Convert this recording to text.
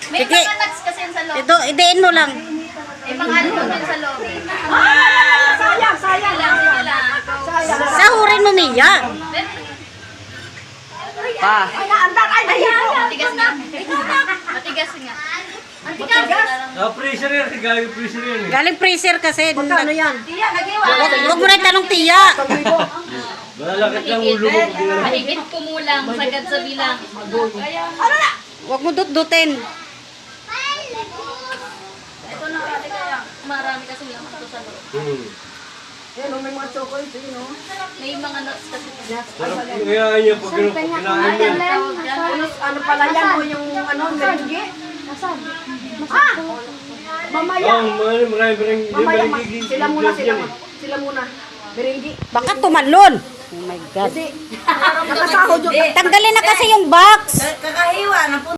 May Sige. mga nuts kasi yan sa loob. Ito, idein mo lang. May mga ano din sa loob. Sayang, sayang. Sige lang. Sahurin mo, Mia. Pa. Ay, naandar. Ay, nahipo. Matigas nga. Matigas nga. Freezer yan. Galing freezer yan. Galing freezer kasi. Ano yan? Huwag mo na itanong tiya. Malalakit lang ulo mo. Mahigit kumulang, sagad sa bilang. Huwag mo dut-dutin. Ito na kaya. Marami kasi lang ito sa loob. Yan, may mga chocolate, no? May mga nuts kasi. Sarap yung kayaan niya pag kinain yan. Ano pala yan mo yung ano, merengue? Nasaan? Ah! Mamaya. Marami Mamaya, sila muna, sila muna. Merengue. Baka tumalon. Oh my God. Kasi, nakasahod yung Tanggalin na kasi yung box. Kakahiwa na po.